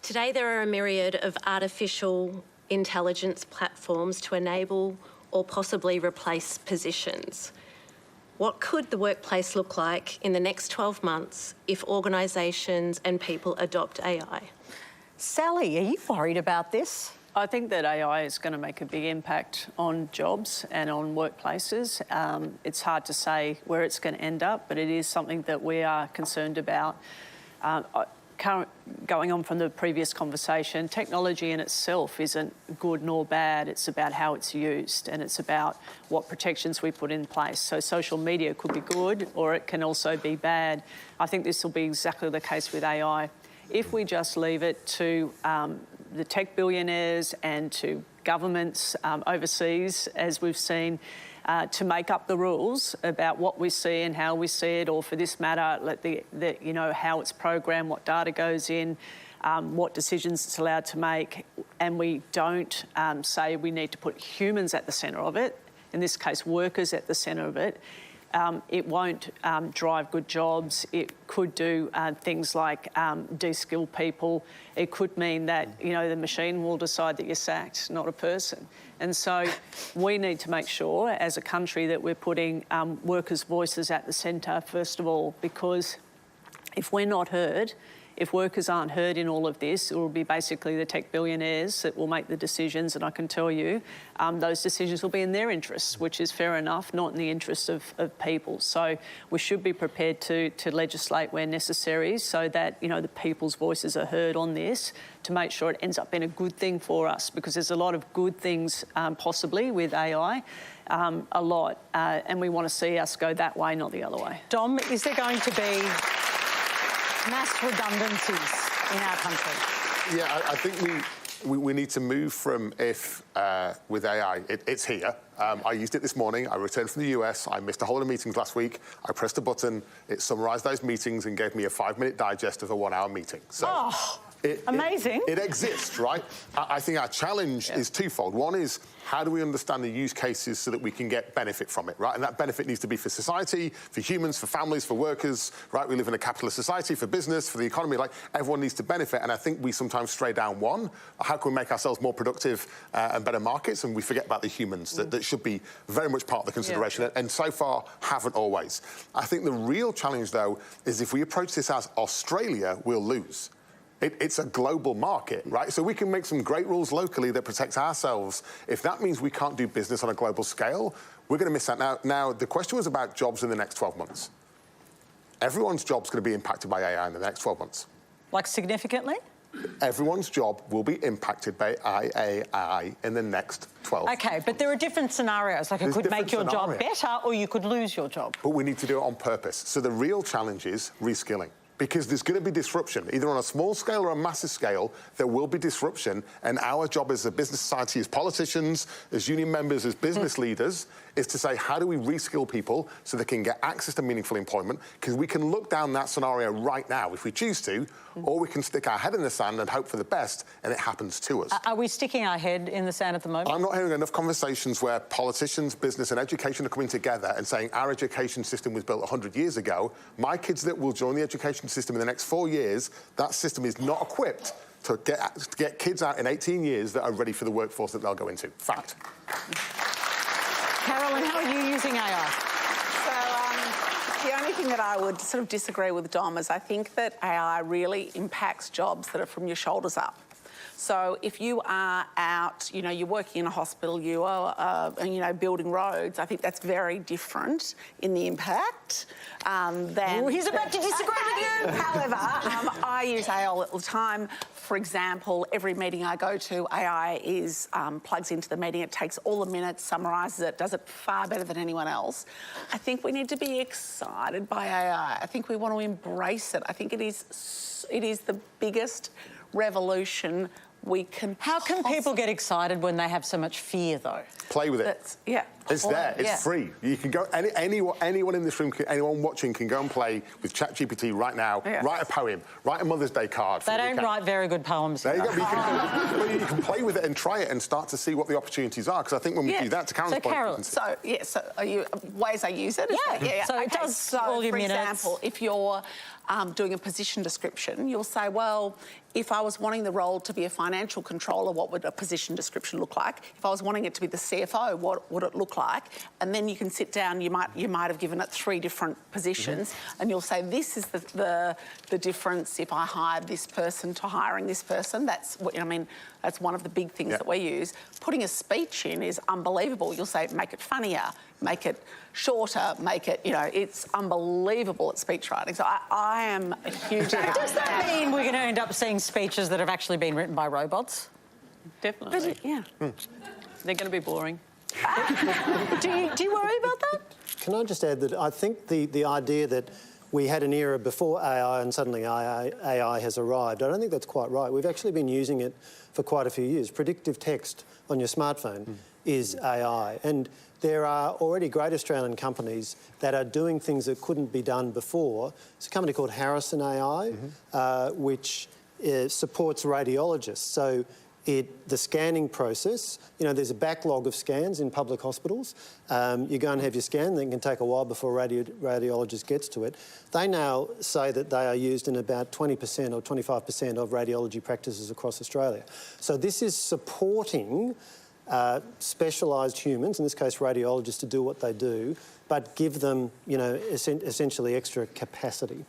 Today there are a myriad of artificial intelligence platforms to enable or possibly replace positions. What could the workplace look like in the next 12 months if organisations and people adopt AI? Sally, are you worried about this? I think that AI is going to make a big impact on jobs and on workplaces. It's hard to say where it's going to end up, but it is something that we are concerned about. Going on from the previous conversation, technology in itself isn't good nor bad. It's about how it's used, and it's about what protections we put in place. So social media could be good, or it can also be bad. I think this will be exactly the case with AI. If we just leave it to the tech billionaires and to governments overseas, as we've seen, to make up the rules about what we see and how we see it, or for this matter, how it's programmed, what data goes in, what decisions it's allowed to make, and we don't say we need to put humans at the centre of it, in this case workers at the centre of it, it won't drive good jobs. It could do things like de-skill people. It could mean that, the machine will decide that you're sacked, not a person. And so we need to make sure as a country that we're putting workers' voices at the centre, first of all, because if we're not heard, if workers aren't heard in all of this, it will be basically the tech billionaires that will make the decisions, and I can tell you those decisions will be in their interests, which is fair enough, not in the interests of people. So we should be prepared to legislate where necessary so that, the people's voices are heard on this, to make sure it ends up being a good thing for us, because there's a lot of good things possibly with AI, a lot, and we want to see us go that way, not the other way. Dom, is there going to be mass redundancies in our country? Yeah, I think we need to move from with AI. It's here. I used it this morning. I returned from the US. I missed a whole lot of meetings last week. I pressed a button. It summarised those meetings and gave me a 5-minute digest of a 1-hour meeting. So amazing. It exists, right? I think our challenge is twofold. One is, how do we understand the use cases so that we can get benefit from it, right? And that benefit needs to be for society, for humans, for families, for workers, right? We live in a capitalist society, for business, for the economy. Like, everyone needs to benefit. And I think we sometimes stray down one. How can we make ourselves more productive and better markets? And we forget about the humans that should be very much part of the consideration, and so far haven't always. I think the real challenge, though, is if we approach this as Australia, we'll lose. It's a global market, right? So we can make some great rules locally that protect ourselves. If that means we can't do business on a global scale, we're going to miss that. Now, the question was about jobs in the next 12 months. Everyone's job's going to be impacted by AI in the next 12 months. Like significantly? Everyone's job will be impacted by AI in the next 12 months. OK, but there are different scenarios. Like, it could make your job better, or you could lose your job. But we need to do it on purpose. So the real challenge is reskilling. Because there's going to be disruption, either on a small scale or a massive scale. There will be disruption, and our job as a business society, as politicians, as union members, as business leaders, is to say, how do we reskill people so they can get access to meaningful employment? Because we can look down that scenario right now if we choose to, or we can stick our head in the sand and hope for the best, and it happens to us. Are we sticking our head in the sand at the moment? I'm not hearing enough conversations where politicians, business and education are coming together and saying our education system was built 100 years ago. My kids that will join the education system in the next 4 years, that system is not equipped to get kids out in 18 years that are ready for the workforce that they'll go into. Fact. Carolyn, how are you using AI? So the only thing that I would sort of disagree with Dom is I think that AI really impacts jobs that are from your shoulders up. So if you are out, you're working in a hospital, you are, building roads, I think that's very different in the impact than... Oh, he's about to disagree with you! However, I use AI all the time. For example, every meeting I go to, AI plugs into the meeting. It takes all the minutes, summarises it, does it far better than anyone else. I think we need to be excited by AI. I think we want to embrace it. I think it is the biggest revolution we can... How can people get excited when they have so much fear, though? Play with it. It's there. It's free. You can go. Anyone in this room, anyone watching, can go and play with ChatGPT right now. Yeah. Write a poem. Write a Mother's Day card. They don't write very good poems. There you go. But you can play with it and try it and start to see what the opportunities are. Because I think when we do that, to Karen's point, Carol, so are you ways I use it? Yeah. So it does all your minutes. For example, if you're doing a position description, you'll say, well, if I was wanting the role to be a financial controller, what would a position description look like? If I was wanting it to be the CFO, what would it look like? And then you can sit down. You might have given it 3 different positions, and you'll say, this is the difference if I hired this person to hiring this person. That's that's one of the big things that we use. Putting a speech in is unbelievable. You'll say, make it funnier, make it shorter, make it, it's unbelievable at speech writing. So I am a huge fan. Does that mean we're going to end up seeing speeches that have actually been written by robots? Definitely. Yeah. They're going to be boring. Do you worry about that? Can I just add that I think the idea that we had an era before AI and suddenly AI has arrived, I don't think that's quite right. We've actually been using it for quite a few years. Predictive text on your smartphone is AI. And there are already great Australian companies that are doing things that couldn't be done before. It's a company called Harrison AI, which supports radiologists. So the scanning process, there's a backlog of scans in public hospitals. You go and have your scan, then it can take a while before a radiologist gets to it. They now say that they are used in about 20% or 25% of radiology practices across Australia. So this is supporting specialised humans, in this case radiologists, to do what they do, but give them, essentially extra capacity.